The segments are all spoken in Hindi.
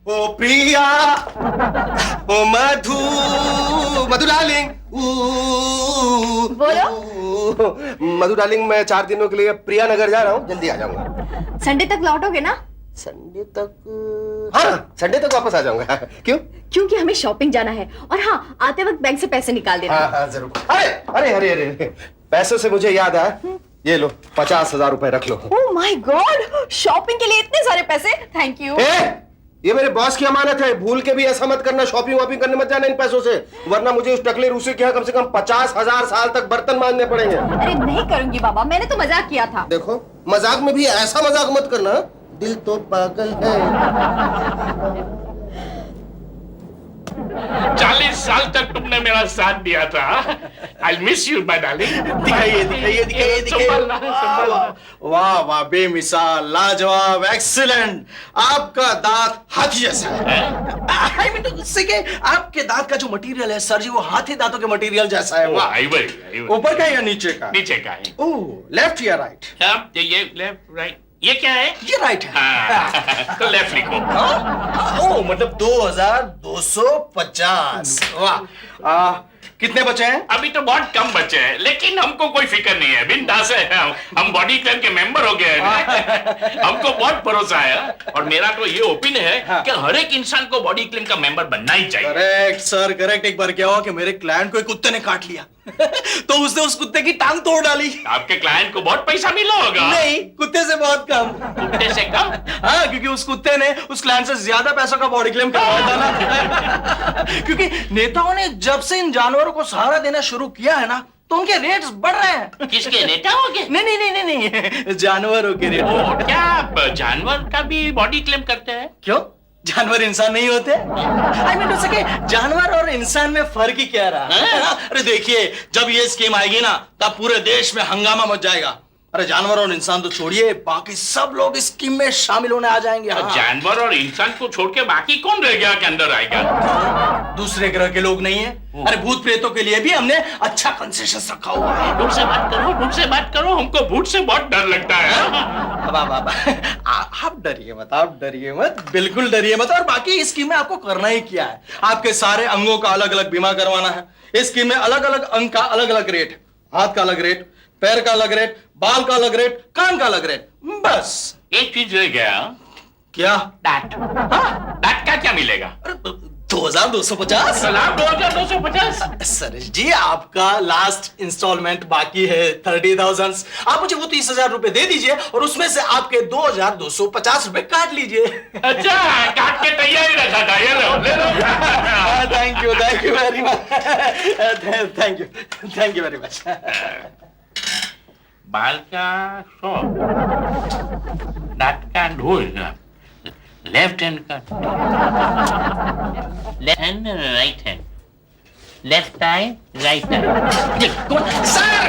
ओ प्रिया, ओ मधु, मधु डार्लिंग, बोलो। मधु डार्लिंग, मैं 4 दिनों के लिए प्रिया नगर जा रहा हूँ, जल्दी आ जाऊंगा। संडे तक लौटोगे ना? संडे तक? हाँ, संडे तक वापस आ जाऊंगा। क्यों? क्योंकि हमें शॉपिंग जाना है। और हाँ, आते वक्त बैंक से पैसे निकाल देना। हाँ, जरूर। अरे अरे अरे अरे, पैसों से मुझे याद आया, ये लो 50,000 रुपए रख लो। ओह माय गॉड, शॉपिंग के लिए इतने सारे पैसे? Thank you. ये मेरे बॉस की अमानत है, भूल के भी ऐसा मत करना, शॉपिंग वॉपिंग करने मत जाना इन पैसों से, वरना मुझे उस टकले रूसी के यहाँ कम से कम 50,000 साल तक बर्तन मांजने पड़ेंगे। अरे नहीं करूंगी बाबा, मैंने तो मजाक किया था। देखो, मजाक में भी ऐसा मजाक मत करना, दिल तो पागल है। 40 साल तक तुमने मेरा साथ दिया था। I miss you my darling. दिखाइए दिखाइए दिखाइए दिखाइए। वाह वाह, बेमिसाल, लाजवाब, एक्सीलेंट। आपका दांत हाथी जैसा है। आई मीन टू से कि आपके दांत का जो मटेरियल है सर जी, वो हाथी दांतों के मटेरियल जैसा है। वाह, ऊपर का या नीचे का? नीचे का है। ओह, लेफ्ट या राइट? अब ये लेफ्ट राइट, ये क्या है? ये राइट है। हाँ, तो लेफ्ट लिखो। ओह, मतलब 2250। वाह, कितने बचे हैं? अभी तो बहुत कम बचे हैं, लेकिन हमको कोई फिक्र नहीं है, बिंदास है। हम बॉडी क्लेम के मेंबर हो गए हैं। हमको बहुत भरोसा है, और मेरा तो ये ओपिनियन है कि हर एक इंसान को बॉडी क्लेम का मेंबर बनना ही चाहिए। Correct sir, correct. एक बार क्या हुआ कि मेरे क्लाइंट को एक कुत्ते ने काट लिया। तो उसने उस कुत्ते की टांग तोड़ डाली। आपके क्लाइंट को बहुत पैसा मिला होगा। नहीं, कुत्ते से बहुत कम। कुत्ते से कम? हाँ, क्योंकि उस कुत्ते ने उस क्लाइंट से ज्यादा पैसों का बॉडी क्लेम करवाया था ना। क्योंकि नेताओं ने जब से इन जानवरों को सहारा देना शुरू किया है ना, तो उनके रेट्स बढ़ रहे हैं। किसके, नेताओं के? नहीं नहीं नहीं नहीं नहीं, जानवरों के रेट। क्या आप जानवर का भी बॉडी क्लेम करते हैं? क्यों, जानवर इंसान नहीं होते? आई मीन टू से जानवर और इंसान में फर्क ही क्या रहा? अरे देखिए, जब ये स्कीम आएगी ना, तब पूरे देश में हंगामा मच जाएगा। अरे जानवर और इंसान तो छोड़िए, बाकी सब लोग इस स्कीम में शामिल होने आ जाएंगे। हाँ। जानवर और इंसान को छोड़ के बाकी कौन रह गया के अंदर आएगा? दूसरे ग्रह के लोग नहीं है? अरे भूत प्रेतों के लिए भी हमने अच्छा कंसेशन रखा हुआ है। भूत से बात करो, भूत से बात करो, हमको भूत से बहुत डर लगता है। आप डरिए मत, आप डरिए मत, बिल्कुल डरिए मत। और बाकी इस स्कीम में आपको करना ही क्या है, आपके सारे अंगों का अलग अलग बीमा करवाना है। इस स्कीम में अलग अलग अंग का अलग अलग रेट है। हाथ का अलग रेट, पैर का अलग रेट, बाल का अलग रेट, कान का अलग रेट। बस एक चीज रह गया। क्या? डाट। डाट का क्या मिलेगा? 2250। 2250। सर जी, आपका लास्ट इंस्टॉलमेंट बाकी है 30,000। आप मुझे वो 30,000 रुपए दे दीजिए और उसमें से आपके 2250 रुपए काट लीजिए। अच्छा, काट के तैयारी रखा था, ये लो, ले लो। Thank you very much. Thank you very much. बाल का 100, दांत का 2, लेफ्ट हैंड का, left hand right hand, left eye right eye. Sir,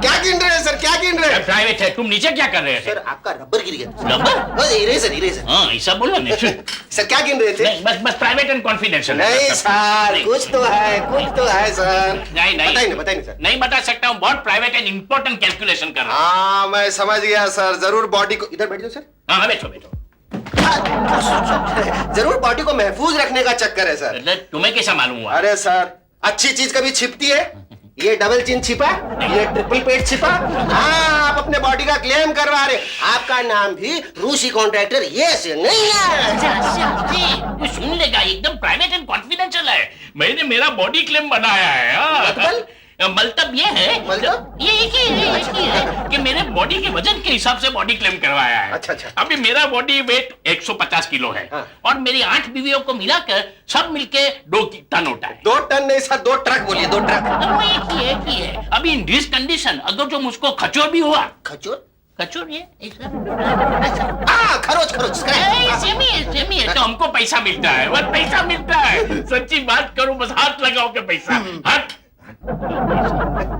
क्या गिन रहे हैं सर, क्या गिन रहे हैं? प्राइवेट है, तुम नीचे क्या कर रहे थे? सर, आपका रबर गिर गया। रबर? इरेजर। हाँ, ऐसा बोलो नहीं। सर, क्या गिन रहे थे? नहीं, बस प्राइवेट एंड कॉन्फिडेंशियल। नहीं सर, कुछ तो है सर। नहीं बताइए सर। नहीं बता सकता हूँ, बहुत प्राइवेट एंड इंपॉर्टेंट कैलकुलेशन कर रहा हूँ। हाँ, मैं समझ गया सर, जरूर बॉडी को, इधर बैठ जाओ सर। हाँ, बैठो। जरूर बॉडी को महफूज रखने का चक्कर है सर। तुम्हें कैसा मालूम हुआ? अरे सर, अच्छी चीज कभी छिपती है? ये डबल चिन छिपा, ये ट्रिपल पेट छिपा। हाँ, आप अपने बॉडी का क्लेम करवा रहे। आपका नाम भी रूसी कॉन्ट्रैक्टर ये से नहीं है। अच्छा, सुन लेगा, एकदम प्राइवेट एंड कॉन्फिडेंशियल है। मैंने मेरा बॉडी क्लेम बनाया है। मतलब ये है, मतलब ये एक ही है कि मेरे बॉडी के वजन के हिसाब से बॉडी क्लेम करवाया है। अच्छा। अभी मेरा बॉडी वेट 150 किलो है। हाँ। और मेरी 8 बीवियों को मिलाकर सब मिलके 2 टन होता है। 2 टन नहीं सर, 2 ट्रक बोलिए, 2 ट्रक। वो एक ही है। अभी इन दिस कंडीशन अगर जो मुझको खचोर भी हुआ, खचोर ये खरोच सेमी है, तो हमको पैसा मिलता है, बस पैसा मिलता है। सच्ची बात करूं, बस हाथ लगाओ के पैसा। हाथ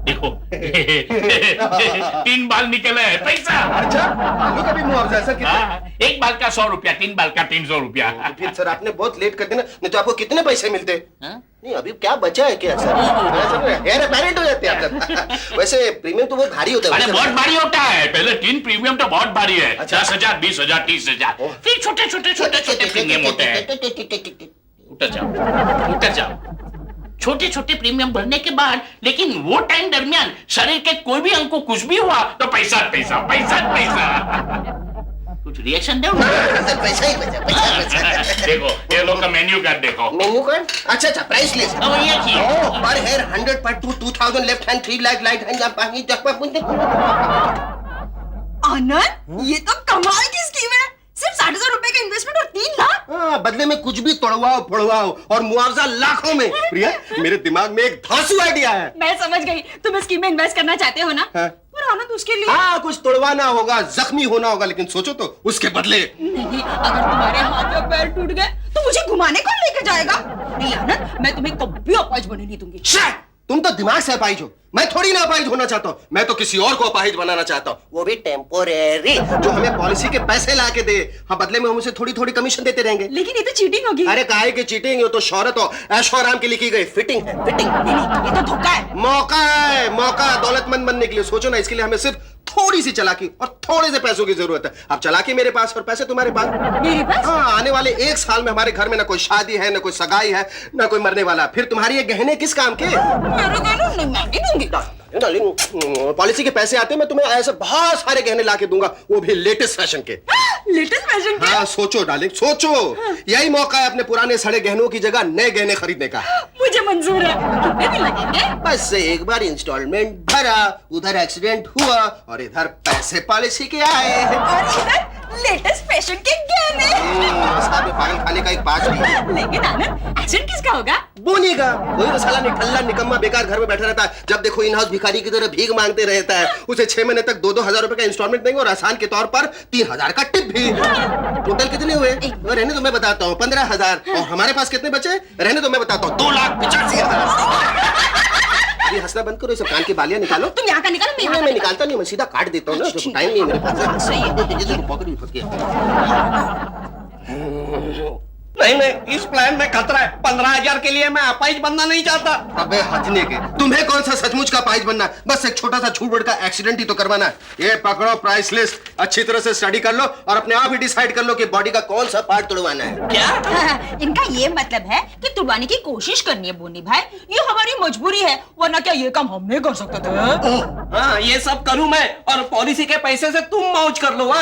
देखो 3 बाल निकले है पैसा। अच्छा बालों का भी मुआवजा है सर कितना? हाँ, एक बाल का 100 रुपया, 3 बाल का 300 रुपया। फिर सर आपने बहुत लेट कर दिया ना, नहीं तो आपको कितने पैसे मिलते? हाँ? नहीं अभी क्या बचा है क्या सर? हेयर अपेरेंट हो जाते हैं आप सर। वैसे प्रीमियम तो बहुत भारी होता है। अरे बहुत भारी होता है, पहले 3 प्रीमियम तो बहुत भारी है। अच्छा। 10,000, 20,000, 30,000, फिर छोटे छोटे प्रीमियम होते हैं। उतर जाओ। छोटे छोटे प्रीमियम भरने के बाद, लेकिन वो टाइम दरमियान शरीर के कोई भी अंग को कुछ भी हुआ तो पैसा पैसा पैसा पैसा। कुछ रिएक्शन दो। सर पैसा ही पैसा। देखो ये लोग का मेन्यू कार्ड देखो। Menu card? अच्छा अच्छा प्राइस लिस्ट। अब ये की पर हेयर 100 पर 2000 left hand 3 lakh right hand आप पानी जब आनंद, ये तो कमाल की स्कीम है। सिर्फ 60,000 रुपए का इन्वेस्टमेंट और 3 लाख। हाँ, बदले में कुछ भी तोड़वाओ फोड़वाओ और मुआवजा लाखों में। प्रिया मेरे दिमाग में एक धांसू आइडिया है। मैं समझ गई, तुम इस स्कीम में इन्वेस्ट करना चाहते हो ना? हाँ। पर आनंद उसके लिए हाँ कुछ तोड़वाना होगा, जख्मी होना होगा, लेकिन सोचो तो उसके बदले। नहीं, अगर तुम्हारे हाथ या पैर टूट गए तो मुझे घुमाने कौन लेकर जाएगा? नहीं आनंद, मैं तुम्हें कभी अपाहिज बनने नहीं दूंगी। तुम तो दिमाग से अपाहिज हो, मैं थोड़ी ना अपाहिज होना चाहता हूँ। मैं तो किसी और को अपाहिज बनाना चाहता हूँ, वो भी टेम्पोरेरी, जो हमें पॉलिसी के पैसे ला के दे। हाँ बदले में हम उसे थोड़ी थोड़ी कमीशन देते रहेंगे। लेकिन ये तो चीटिंग होगी। अरे काहे की चीटिंग, ये तो शौहरत और ऐशो आराम के लिए की गई फिटिंग है, फिटिंग। नहीं, ये तो धोखा है। मौका है, मौका दौलतमंद बनने के लिए। सोचो ना, इसके लिए हमें सिर्फ थोड़ी सी चालाकी और थोड़े से पैसों की जरूरत है। अब चालाकी मेरे पास और पैसे तुम्हारे पास। मेरे पास? हाँ, आने वाले 1 साल में हमारे घर में ना कोई शादी है, ना कोई सगाई है, ना कोई मरने वाला। फिर तुम्हारी ये गहने किस काम के? मेरे गहनों नहीं, मैं नहीं दूंगी। डार्लिंग, पॉलिसी के पैसे आते हैं, मैं तुम्हें ऐसे बहुत सारे गहने लाके दूंगा, वो भी लेटेस्ट फैशन के। लेटेस्ट फैशन के? हाँ सोचो डार्लिंग, सोचो। यही मौका है अपने पुराने सड़े गहनों की जगह नए गहने खरीदने का। मुझे मंजूर है। कितने दिन लगेंगे? बस एक बार इंस्टॉलमेंट भरा, उधर एक्सीडेंट हुआ और इधर पैसे पॉलिसी के आए। और इधर लेटेस्ट फैशन के गहने। साथ में पागल खाने का एक पाँच भी। लेकिन आनंद, एक्सीडेंट किसका होगा? बोनी का। वही तो साला निठल्ला निकम्मा बेकार घर में बैठा रहता है, जब देखो इन हाउस भिखारी की तरह भीख मांगते रहता है। उसे 6 महीने तक 2-2 हजार रुपए का इंस्टॉलमेंट देंगे और आसान के तौर पर 3,000 का टिप भी। टोटल कितने हुए? रहने तो मैं बताता हूँ, 15,000। और हमारे पास कितने बचे? रहने तो मैं बताता हूँ, 2,85,000। अभी हंसना बंद करो, सब कान की बालियां निकालो। तुम यहाँ का निकालो, मैं यहाँ का मैं निकालता नहीं, मैं सीधा काट देता हूँ ना, टाइम नहीं है मेरे पास। सही है। जैसे पॉकेट भी फंस गया। नहीं, इस प्लान में खतरा है। 15,000 के लिए मैं अपाहिज बनना नहीं चाहता। अबे हथने के, तुम्हें कौन सा सचमुच का अपाहिज बनना? बस एक छोटा सा छूट का एक्सीडेंट ही तो करवाना है। ये पकड़ो प्राइस लिस्ट, अच्छी तरह से स्टडी कर लो और अपने आप ही डिसाइड कर लो कि बॉडी का कौन सा पार्ट तोड़वाना है। क्या? इनका ये मतलब है कि तुड़वाने की कोशिश करनी है बोनी भाई, ये हमारी मजबूरी है, वरना क्या ये काम हम नहीं कर सकते थे? हाँ, ये सब करूँ मैं और पॉलिसी के पैसे से तुम मौज कर लो।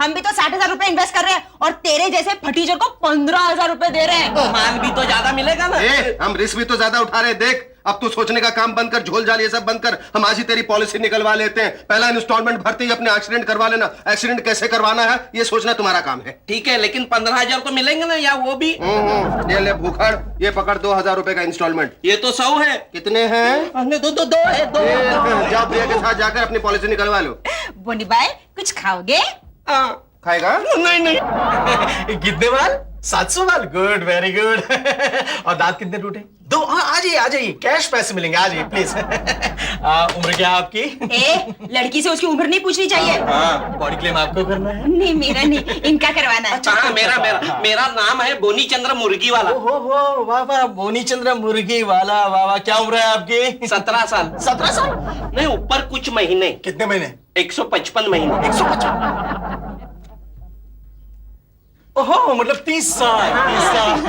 हम भी तो 60,000 रुपए इन्वेस्ट कर रहे हैं और तेरे जैसे फटीचर को 15,000 रुपए दे रहे हैं। माल भी तो ज्यादा मिलेगा ना। हम रिस्क भी तो ज्यादा उठा रहे हैं। देख, अब तू सोचने का काम बंद कर, झोल झाल ये सब बंद कर। हम आज ही तेरी पॉलिसी निकलवा लेते हैं। पहला इंस्टॉलमेंट भरते ही अपने एक्सीडेंट करवा लेना। एक्सीडेंट कैसे करवाना है ये सोचना तुम्हारा काम है। ठीक है, लेकिन 15,000 तो मिलेंगे ना, या वो भी? ये ले भूखड़, ये पकड़ 2,000 रुपए का इंस्टॉलमेंट। ये तो 100 है। कितने हैं? दो है। जाओ प्रिया के साथ जाकर अपनी पॉलिसी निकलवा लो। बोनी भाई कुछ खाओगे? खाएगा? नहीं। कितने बाल? 700 बाल। Good, very good. और दांत कितने टूटे? 2। आ जाइए, कैश पैसे मिलेंगे, आ जाइए प्लीज। उम्र क्या है आपकी? लड़की से उसकी उम्र नहीं पूछनी चाहिए। बॉडी क्लेम आपको करना है? नहीं, मेरा नहीं, इनका करवाना है। अच्छा, मेरा नाम है बोनी चंद्र मुर्गी वाला। ओहो, वाह वाह, बोनी चंद्र मुर्गी वाला, वाह वाह। क्या उम्र है आपकी? 17 साल। 17 साल? नहीं, ऊपर कुछ महीने। कितने महीने? 155 महीने। 155? ओहो, मतलब 30 साल। 30 साल।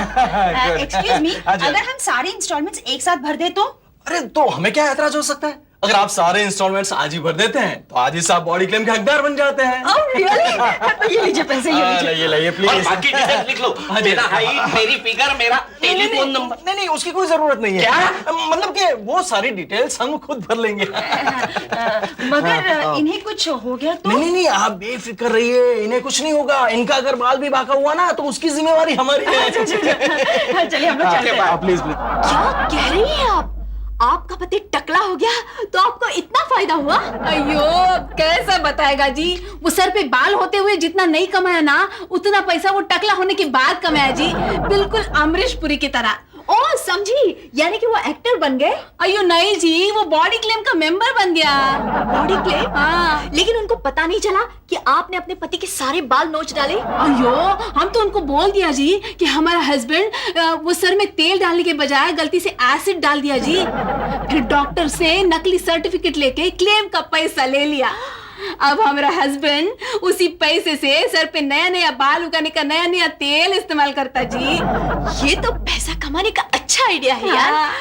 एक्सक्यूज मी, अगर हम सारे इंस्टॉलमेंट्स एक साथ भर दे तो? अरे तो हमें क्या ऐतराज हो सकता है? अगर आप सारे इंस्टॉलमेंट्स आज ही भर देते हैं तो आज ही साहब बॉडी क्लेम के हकदार बन जाते हैं। Oh, really? तो ये लीजिए पैसे, ये लीजिए। लाइए और प्लीज। बाकी डिटेल्स लिख लो। मेरा हाइट, मेरी फिगर, मेरा टेलीफोन नंबर। नहीं, उसकी कोई जरूरत नहीं है। क्या? मतलब कि वो सारी डिटेल्स हम खुद भर लेंगे। मगर इन्हें कुछ हो गया तो? नहीं, आप बेफिक्र रहिए, इन्हें कुछ नहीं होगा। इनका अगर बाल भी बाका हुआ ना तो उसकी जिम्मेवारी हमारी है। चलिए हम लोग चलते हैं। प्लीज। क्या कह रही हैं आप? आपका पति टकला हो गया तो आपको इतना फायदा हुआ? अयो, कैसे बताएगा जी। वो सर पे बाल होते हुए जितना नहीं कमाया ना, उतना पैसा वो टकला होने के बाद कमाया जी। बिल्कुल अमरीश पुरी की तरह। ओ समझी, यानी कि वो एक्टर बन गए? अयो नहीं जी, वो बॉडी क्लेम का मेंबर बन गया। Body claim? हाँ। लेकिन उनको पता नहीं चला कि आपने अपने पति के सारे बाल नोच डाले। अयो, हम तो उनको बोल दिया जी कि हमारा हस्बैंड वो सर में तेल डालने के बजाय गलती से एसिड डाल दिया जी। फिर डॉक्टर से नकली सर्टिफिकेट लेके क्लेम का पैसा ले लिया। अब हमारा हस्बैंड उसी पैसे से सर पे नया नया बाल उगाने का नया नया तेल इस्तेमाल करता जी। ये तो पैसा कमाने का अच्छा आइडिया है यार। हाँ।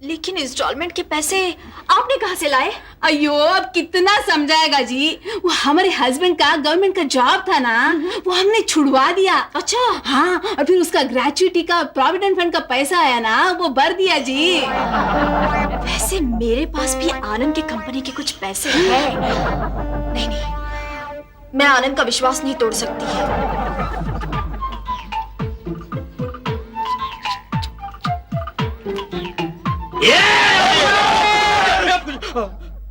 लेकिन इंस्टॉलमेंट के पैसे आपने कहाँ से लाए? अयो, अब कितना समझाएगा जी, वो हमारे हस्बैंड का गवर्नमेंट का जॉब था ना, वो हमने छुड़वा दिया। अच्छा। हाँ, और फिर उसका ग्रेचुइटी का प्रोविडेंट फंड का पैसा आया ना, वो भर दिया जी। वैसे मेरे पास भी आनंद की कंपनी के कुछ पैसे हैं। नहीं नहीं, मैं आनंद का विश्वास नहीं तोड़ सकती।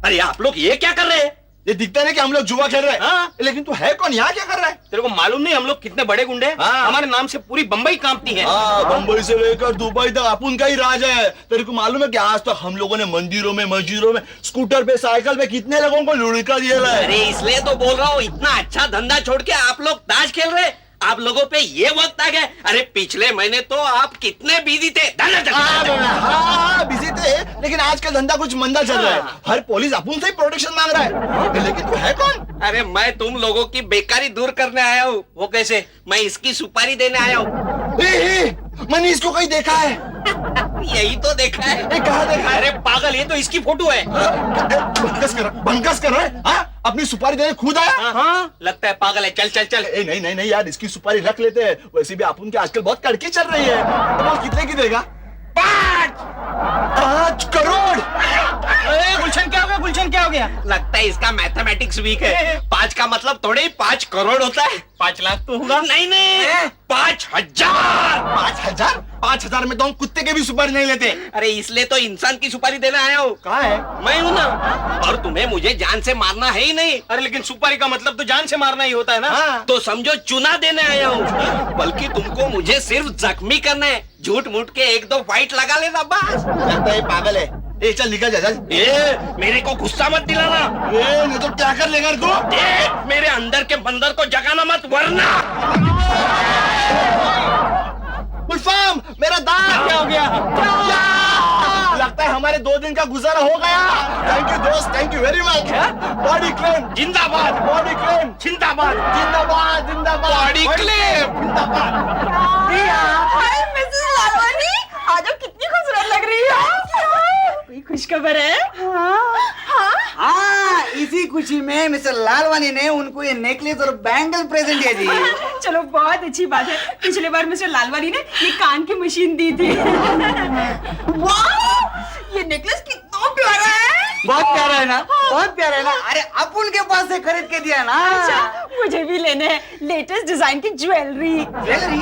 अरे आप लोग ये क्या कर रहे हैं? ये दिखता नहीं कि हम लोग जुआ खेल रहे हैं। हाँ? लेकिन तू है कौन, यहाँ क्या कर रहा है? तेरे को मालूम नहीं हम लोग कितने बड़े गुंडे हैं? हाँ। हमारे नाम से पूरी बंबई कांपती है। बम्बई से लेकर दुबई तक अपन का ही राज है। तेरे को मालूम है कि आज तक हम लोगों ने मंदिरों में, मस्जिदों में, स्कूटर पे, साइकिल पे कितने लोगों को लुढ़का दिया है। अरे इसलिए तो बोल रहा हूँ, इतना अच्छा धंधा छोड़ के आप लोग ताश खेल रहे हैं। आप लोगों पे ये वक्त आ गया। अरे पिछले महीने तो आप कितने बिजी थे। हाँ, बिजी थे, लेकिन आज का धंधा कुछ मंदा चल रहा है। हर पुलिस अपन से ही प्रोटेक्शन मांग रहा है। लेकिन तू है कौन? अरे मैं तुम लोगों की बेकारी दूर करने आया हूँ। वो कैसे? मैं इसकी सुपारी देने आया हूँ। मैंने इसको कहीं देखा है। यही तो देखा है। कहाँ देखा है? अरे पागल, ये तो इसकी फोटो है। बंकस कर रहा है। हाँ? अपनी सुपारी देने खुद आया। हाँ, लगता है पागल है। चल चल चल। नहीं नहीं नहीं यार, इसकी सुपारी रख लेते हैं। वैसे भी अपन की आजकल बहुत कड़की चल रही है। तो वो कितने की देगा? 5 करोड़। गुलशन क्या हो गया? गुलशन क्या हो गया? लगता है इसका मैथमेटिक्स वीक है। 5 का मतलब थोड़े ही 5 करोड़ होता है। 5 लाख तो होगा। नहीं नहीं, 5,000। 5,000? 5,000 में तो हम कुत्ते के भी सुपारी नहीं लेते। अरे इसलिए तो इंसान की सुपारी देने आया हूँ। कहाँ है? मैं हूँ ना। और तुम्हें मुझे जान से मारना है ही नहीं। अरे लेकिन सुपारी का मतलब तो जान से मारना ही होता है ना। हाँ। तो समझो चुना देने आया हूँ। बल्कि तुमको मुझे सिर्फ जख्मी करना है। झूठ मूठ के 1-2 फाइट लगा लेना बस। लगता है पागल है। चल निकल जा। चल। मेरे को गुस्सा मत दिलाना। नहीं तो क्या कर लेगा तू? मेरे अंदर के बंदर को जगाना मत, वरना। गुलफाम, मेरा दांत क्या हो गया? लगता है हमारे 2 दिन का गुजारा हो गया। थैंक यू दोस्त, thank you very much. Body claim जिंदाबाद। बॉडी क्लेम जिंदाबाद। जिंदाबाद जिंदाबाद। बॉडी क्लेम जिंदाबाद। हाय मिसेस लालवानी, आज आप कितनी खूबसूरत लग रही हो। कोई खुशखबर है? हाँ, इसी खुशी में मिस्टर लालवानी ने उनको ये नेकलेस और बैंगल प्रेजेंट किया जी। चलो बहुत अच्छी बात है। पिछले बार मिस्टर लालवानी ने ये कान की मशीन दी थी। वाह, ये नेकलेस कितना प्यारा है। बहुत प्यारा है ना, बहुत प्यारा है ना। अरे अपन के पास से खरीद के दिया ना। अच्छा, मुझे भी लेने हैं लेटेस्ट डिजाइन की ज्वेलरी। ज्वेलरी?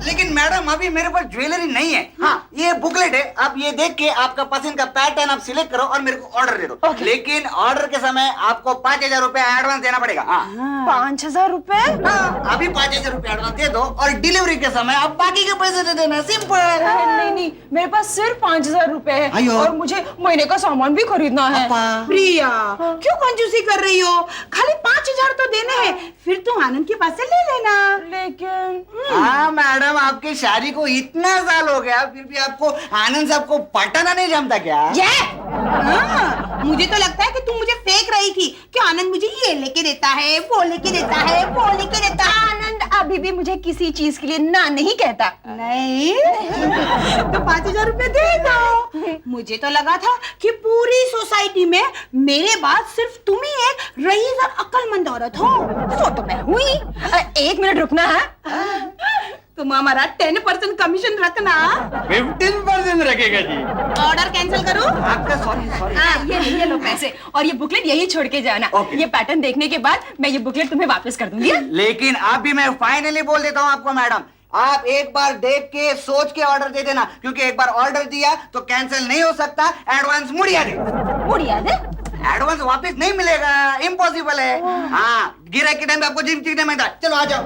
लेकिन मैडम अभी मेरे पास ज्वेलरी नहीं है। हाँ, ये बुकलेट है। आप ये देख के आपका पसंद का पैटर्न आप सिलेक्ट करो और मेरे को ऑर्डर दे दो। लेकिन ऑर्डर के समय आपको 5,000 रुपए एडवांस देना पड़ेगा। हाँ। 5,000 रुपए? हाँ, अभी 5,000 रुपए एडवांस दे दो और डिलीवरी के समय आप बाकी के पैसे दे देना। सिंपल। नहीं नहीं, मेरे पास सिर्फ 5,000 रुपए है अयो। और मुझे महीने का सामान भी खरीदना है। प्रिया, क्यों कंजूसी कर रही हो? खाली 5,000 तो देने हैं, फिर तुम आनंद के पास से ले लेना। लेकिन हाँ मैडम, आपकी शादी को इतना साल हो गया, फिर भी आपको आनंद साहब को पटाना नहीं जमता क्या? हाँ, मुझे तो लगता है कि तुम मुझे फेंक रही थी कि आनंद मुझे ये लेके देता है, वो लेके देता है, वो लेके देता है। आनंद अभी भी मुझे किसी चीज के लिए ना नहीं कहता। नहीं तो 5,000 रुपए दे दो। मुझे तो लगा था कि पूरी सोसाइटी में मेरे बाद सिर्फ तुम ही एक रईस और अक्लमंद औरत हो। सो तो मैं हुई। 1 मिनट रुकना है। तुम हमारा 10% कमीशन रखना। 15% रखेगा जी। ऑर्डर कैंसिल करो। आपका सॉरी। हाँ, ये लो पैसे और ये बुकलेट यही छोड़ के जाना। Okay. ये पैटर्न देखने के बाद मैं ये बुकलेट तुम्हें वापस कर दूंगी। लेकिन अभी मैं फाइनली बोल देता हूँ आपको मैडम, आप एक बार देख के सोच के ऑर्डर दे देना, क्योंकि एक बार ऑर्डर दिया तो कैंसिल नहीं हो सकता। एडवांस मुड़िया दे। मुड़िया दे? एडवांस वापस नहीं मिलेगा, इम्पॉसिबल है। हाँ, गिराई के टाइम पे आपको जिम सीखने में था। चलो आ जाओ।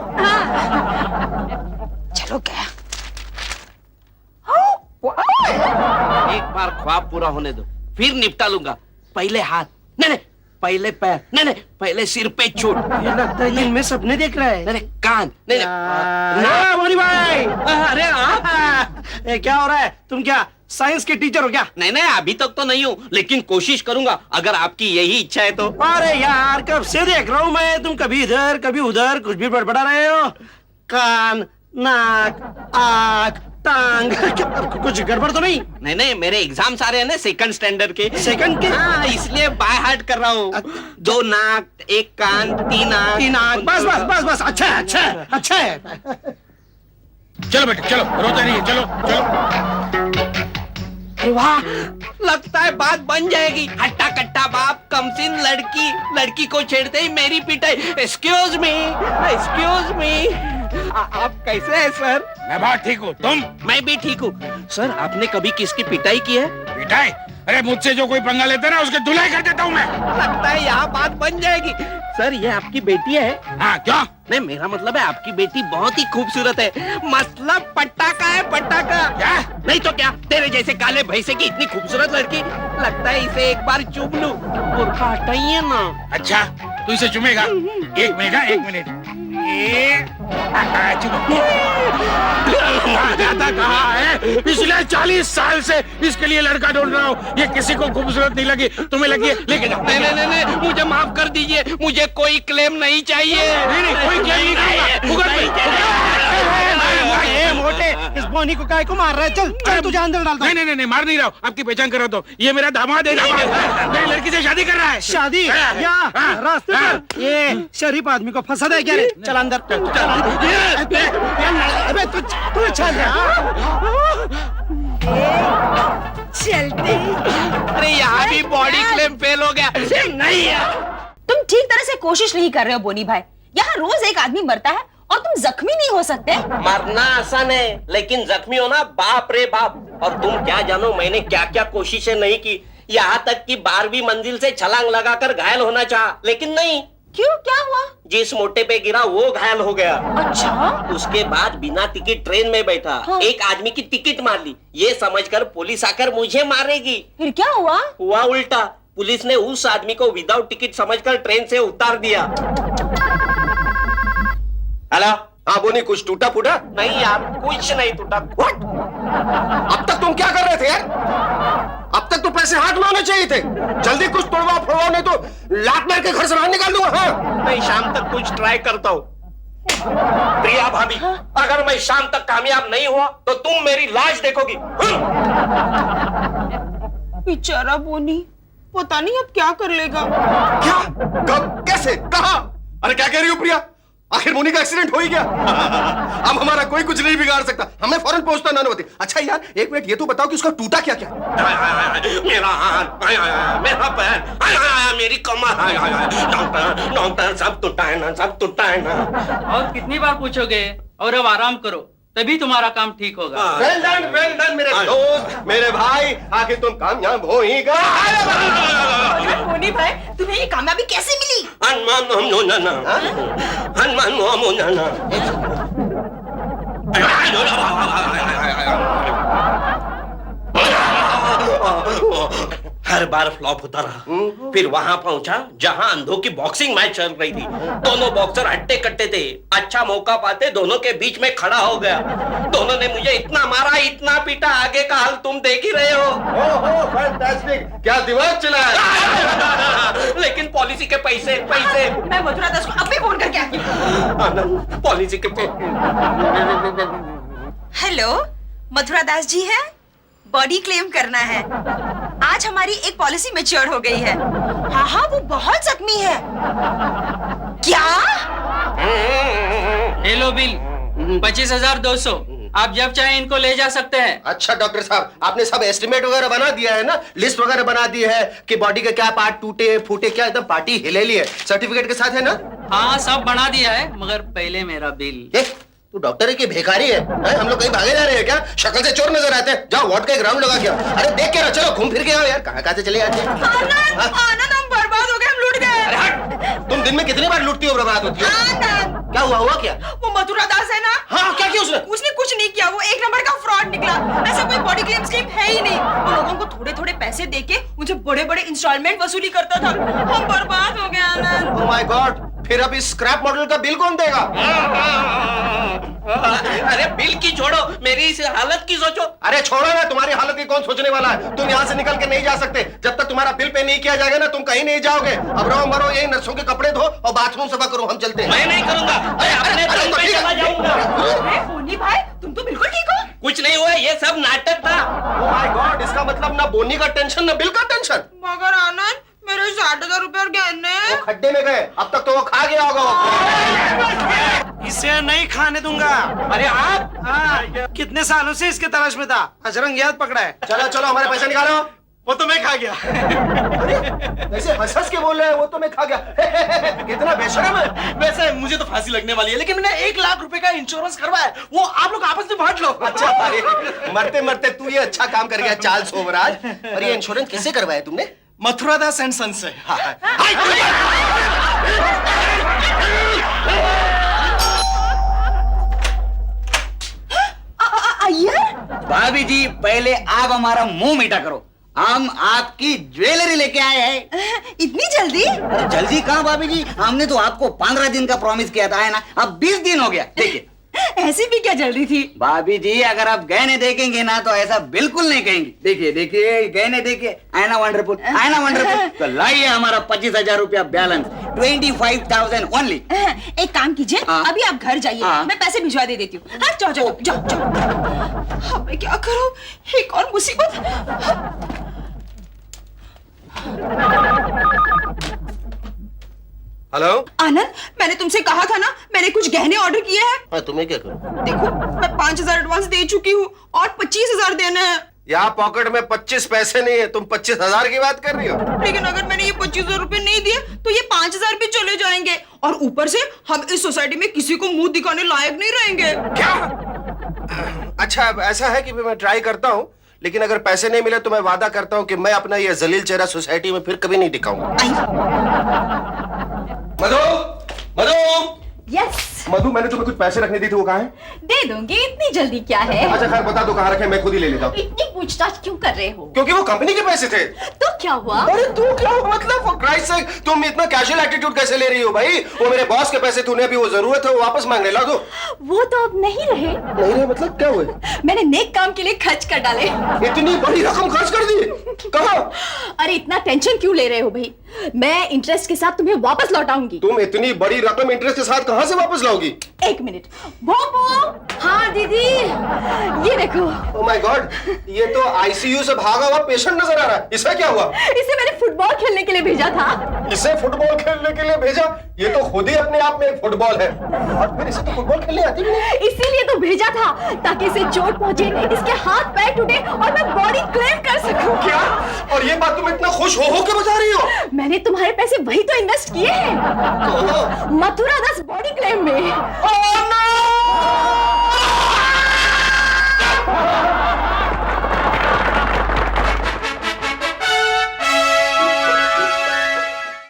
चलो गया। बार ख्वाब पूरा होने दो, फिर निपटा लूंगा। पहले हाथ, नहीं नहीं, पहले पैर, नहीं नहीं, पहले सिर पे चोट। ये लगता है इनमें सपने देख रहा है। नहीं नहीं, कान, नहीं नहीं। बोनी भाई, अरे आप ये क्या हो रहा है? तुम क्या साइंस के टीचर हो क्या? नहीं नहीं, अभी तक तो नहीं हूँ, लेकिन कोशिश करूंगा अगर आपकी यही इच्छा है तो। अरे यार, कब से देख रहा हूँ मैं, तुम कभी इधर कभी उधर कुछ भी बड़बड़ा रहे हो। कान, नाक, आँख, टांग, कुछ गड़बड़ तो नहीं? नहीं नहीं, मेरे एग्जाम्स आ रहे हैं ना सेकंड स्टैंडर्ड के। सेकंड के? हाँ, इसलिए बाय हार्ट कर रहा हूँ। 2 नाक, 1 कान, 3 आँख। 3 आँख, बस बस बस बस, अच्छा है अच्छा है अच्छा है। चलो बेटे चलो, रोते नहीं, चलो चलो। अरे वाह, लगता है बात बन जाएगी। हट्टा कट्टा बाप, कमसिन लड़की, लड़की को छेड़ते ही मेरी पिटाई। Excuse me, excuse me. आप कैसे हैं सर? मैं बहुत ठीक हूँ, तुम? मैं भी ठीक हूँ। सर, आपने कभी किसकी पिटाई की है? पिटाई? अरे मुझसे जो कोई पंगा लेता है ना, उसके धुलाई कर देता हूँ मैं। लगता है यहाँ बात बन जाएगी। सर, ये आपकी बेटी है? हाँ, क्यों? नहीं, मेरा मतलब है आपकी बेटी बहुत ही खूबसूरत है। मतलब पटाखा है, पटाखा। क्या? नहीं तो क्या, तेरे जैसे काले भैंसे की इतनी खूबसूरत लड़की, लगता है इसे एक बार चुम लूं। बुर्का हटाइए ना। अच्छा, तू इसे चुमेगा? 1 मिनट, 1 मिनट। जाता कहाँ है? पिछले 40 साल से इसके लिए लड़का ढूंढ रहा हूँ, ये किसी को खूबसूरत नहीं लगी, तुम्हें लगी है? लेके जाओ। नहीं नहीं नहीं, मुझे माफ कर दीजिए, मुझे कोई क्लेम नहीं चाहिए। नहीं, कोई क्लेम नहीं करूंगा। उगड़ ए मोटे, इस बोनी को काय को मार रहा है? चल चल, तू जान दे डाल दो। नहीं, मार नहीं रहा हूँ, आपकी पहचान करा दो। ये मेरा दामाद है, मेरी लड़की से शादी कर रहा है। शादी? या रास्ते पर ये शरीफ आदमी को फंसा दे क्या रे? चल अंदर, चल अबे तू चल चलते। अरे यहाँ भी बॉडी क्लेम फेल हो गया। नहीं यार, तुम ठीक तरह से कोशिश नहीं कर रहे हो बोनी भाई। यहाँ रोज एक आदमी मरता है और तुम जख्मी नहीं हो सकते। मरना आसान है, लेकिन जख्मी होना बाप रे बाप। और तुम क्या जानो मैंने क्या क्या कोशिशें नहीं की, यहाँ तक कि 12वीं मंजिल से छलांग लगाकर घायल होना चाहा, लेकिन नहीं। क्यों, क्या हुआ? जिस मोटे पे गिरा वो घायल हो गया। अच्छा, उसके बाद बिना टिकट ट्रेन में बैठा। हाँ। एक आदमी की टिकट मार ली, ये समझकर पुलिस आकर मुझे मारेगी। फिर क्या हुआ? हुआ उल्टा, पुलिस ने उस आदमी को विदाउट टिकट समझकर ट्रेन से उतार दिया। हेलो, हाँ बोनी, कुछ टूटा फूटा? नहीं यार, कुछ नहीं टूटा। अब तक तुम क्या कर रहे थे यार? अब तक तो पैसे हाथ में होने चाहिए थे। जल्दी कुछ तोड़वाओ फोड़वाओ, नहीं तो लात मार के घर से बाहर निकाल दूंगा। हाँ? मैं शाम तक कुछ ट्राई करता हूँ। प्रिया भाभी, अगर मैं शाम तक कामयाब नहीं हुआ तो तुम मेरी लाश देखोगी। बेचारा बोनी, पता नहीं अब क्या कर लेगा। क्या? कब? कैसे? कहाँ? अरे क्या कह रही हो प्रिया? आखिर मोनी का एक्सीडेंट हो ही गया। अब हमारा कोई कुछ नहीं बिगाड़ सकता, हमें फौरन पहुंचता नानोवती। अच्छा यार, 1 मिनट, ये तो बताओ कि उसका टूटा क्या क्या? मेरा हाथ, मेरा पैर, मेरी कमर, डॉक्टर डॉक्टर सब टूटा है ना, सब टूटा है ना। और कितनी बार पूछोगे? और अब आराम करो, तभी तुम्हारा काम ठीक होगा। वेल डन मेरे दोस्त, मेरे भाई, आखिर तुम कामयाब हो ही गए। बोनी भाई, तुम्हें ये कामयाबी कैसे मिली? हर बार फ्लॉप होता रहा। फिर वहां पहुंचा जहां अंधों की बॉक्सिंग मैच चल रही थी। दोनों बॉक्सर हट्टे कट्टे थे। अच्छा मौका पाते दोनों के बीच में खड़ा हो गया। दोनों ने मुझे इतना मारा, इतना पीटा, आगे का हाल तुम देख ही रहे हो। ओहो, फैंटास्टिक, क्या दिमाग चला है। लेकिन पॉलिसी के पैसे पैसे। मैं मथुरा दास को अभी फोन करके आती हूँ। पॉलिसी के हेलो, मथुरा दास जी है? बॉडी क्लेम करना है। आज हमारी एक पॉलिसी मैच्योर हो गई है। हाँ हाँ, वो बहुत जख्मी है। क्या? ले लो बिल, 25,200। आप जब चाहे इनको ले जा सकते हैं। अच्छा डॉक्टर साहब, आपने सब एस्टिमेट वगैरह बना दिया है ना? लिस्ट वगैरह बना दी है कि बॉडी के क्या पार्ट टूटे फूटे, क्या एकदम पार्टी हिले ली है? सर्टिफिकेट के साथ है ना? हाँ, सब बना दिया है, मगर पहले मेरा बिल। तू डॉक्टर है कि भिखारी है? हम लोग कहीं भागे जा रहे हैं क्या? शक्ल से चोर नजर आते हैं। जाओ वार्ड का एक राउंड लगा के आओ। अरे देख के रहो, चलो घूम फिर के आओ यार। कहाँ से चले आते हैं? आनंद, हम बर्बाद हो गए, हम लूट गए। अरे हट, तुम दिन में कितनी बार लूटती हो, बर्बाद होती हो? आनंद, क्या हुआ क्या? वो मथुरा दास है ना? हाँ, क्या किया उसने? उसने कुछ नहीं किया, वो एक नंबर का फ्रॉड निकला। ऐसा कोई बॉडी क्लेम स्कीम है ही नहीं। उन लोगों को पैसे देके मुझे बड़े बड़े इंस्टॉलमेंट वसूली करता था। हम बर्बाद हो गए आनंद। ओह माय गॉड, फिर अब इस स्क्रैप मॉडल का बिल कौन देगा? अरे बिल की छोड़ो, मेरी इस हालत की सोचो। अरे छोड़ो ना, तुम्हारी हालत की कौन सोचने वाला है? तुम यहाँ से निकल के नहीं जा सकते जब तक तुम्हारा बिल पे नहीं किया जाएगा ना, तुम कहीं नहीं जाओगे। अब रहो मरो यही नर्सों के कपड़े धो और बाथरूम सफा करो, हम चलते हैं। मैं नहीं करूंगा, मैं अपने दम पे चला जाऊंगा। अरे बोनी भाई, तुम तो बिल्कुल ठीक हो। कुछ नहीं हुआ, ये सब नाटक था। ओह माय गॉड, इसका मतलब ना बोनी का टेंशन ना बिल का टेंशन। मगर आनंद, मेरे 60,000 रुपए और गहने। वो खड्डे में गए, अब तक तो वो खा गया होगा। इसे नहीं खाने दूंगा। अरे आप? हाँ, कितने सालों से इसके तलाश में था, अजरंग याद पकड़ा है। चलो चलो, हमारे पैसे निकालो। वो तो मैं खा गया। ऐसे हंस हंस के बोल रहे हैं, वो तो मैं खा गया। कितना बेशरम है। वैसे मुझे तो फांसी लगने वाली है, लेकिन मैंने 1 लाख रुपए का इंश्योरेंस करवाया है, वो आप लोग आपस में बांट लो। अच्छा भाई, मरते मरते तू ये अच्छा काम कर गया चार्ल्स सोमराज। और ये इंश्योरेंस किससे करवाया तुमने? मथुरा दास एंड सन से। भाभी जी, पहले आप हमारा मुंह मीठा करो। हम आपकी ज्वेलरी लेके आए हैं। इतनी जल्दी? अरे जल्दी कहाँ भाभी जी, हमने तो आपको 15 दिन का प्रॉमिस किया था, है ना? अब 20 दिन हो गया। देखिए ऐसी भी क्या जल्दी थी? भाभी जी, अगर आप गहने देखेंगे ना तो ऐसा बिल्कुल नहीं कहेंगे। देखिए देखिए, गहने देखिए, आईना वंडरफुल, आईना वंडरफुल। तो लाइए हमारा 25,000 रुपया बैलेंस, 25,000 ओनली। एक काम कीजिए, हाँ। अभी आप घर जाइए, हाँ। मैं पैसे भिजवा दे देती हूँ। हाँ, जाओ जाओ जाओ जाओ। अब मैं क्या करूँ? एक और मुसीबत। हेलो। आनंद, मैंने तुमसे कहा था ना, मैंने कुछ गहने ऑर्डर किए हैं। हाँ, तुम्हें क्या करूं? देखो, मैं 5,000 एडवांस दे चुकी हूँ और 25,000 देना है। यहाँ पॉकेट में 25 पैसे नहीं है, तुम 25,000 की बात कर रही हो? लेकिन अगर मैंने ये 25,000 रुपए नहीं दिए तो ये 5,000 भी चले जाएंगे, और ऊपर से हम इस सोसाइटी में किसी को मुंह दिखाने लायक नहीं रहेंगे। क्या? अच्छा, ऐसा है कि मैं ट्राई करता हूँ, लेकिन अगर पैसे नहीं मिले तो मैं वादा करता हूँ कि मैं अपना ये जलील चेहरा सोसाइटी में फिर कभी नहीं दिखाऊंगा। मधु, मधु, यस, मधु, मैंने तुम्हें कुछ पैसे रखने दी थी, वो कहाँ है? दे दूंगी। इतनी जल्दी क्या है? अच्छा खैर, बता दो कहाँ रखे, मैं खुद ही ले लेता हूँ। इतनी पूछताछ क्यों कर रहे हो? क्योंकि वो कंपनी के पैसे थे। तो क्या हुआ? अरे तू क्या मतलब, for Christ's sake, तुम इतना कैजुअल एटीट्यूड कैसे ले रही हो भाई? वो मेरे बॉस के पैसे, तूने अभी वो जरूरत है वो वापस मांग ले, ला दो। वो तो अब नहीं रहे। नहीं रहे मतलब क्या हुए? मैंने नेक काम के लिए खर्च कर डाले। इतनी बड़ी रकम खर्च कर दी? कहाँ? अरे इतना टेंशन क्यों ले रहे हो भाई? मैं इंटरेस्ट के साथ तुम्हें वापस लौटाऊंगी। तुम इतनी बड़ी रकम इंटरेस्ट के साथ कहाँ से वापस लाओगी? एक मिनट। भोपो। हाँ दीदी, ये देखो। ओह माय गॉड, ये तो आईसीयू से भागा हुआ पेशेंट नजर आ रहा है। इसे क्या हुआ? इसे मैंने फुटबॉल खेलने के लिए भेजा था। इसे फुटबॉल खेलने के लिए भेजा? ये तो खुद ही अपने आप में एक फुटबॉल है, और फिर इसे तो फुटबॉल खेलने आती भी नहीं। इसीलिए तो भेजा था, ताकि इसे चोट पहुंचे, इसके हाथ पैर टूटे और मैं बॉडी क्लेम कर सकूं। क्या? और ये बात तुम इतना खुश हो के बता रही हो? मैंने तुम्हारे पैसे वही तो इन्वेस्ट किए हैं, मथुरा दास बॉडी क्लेम में। Oh no!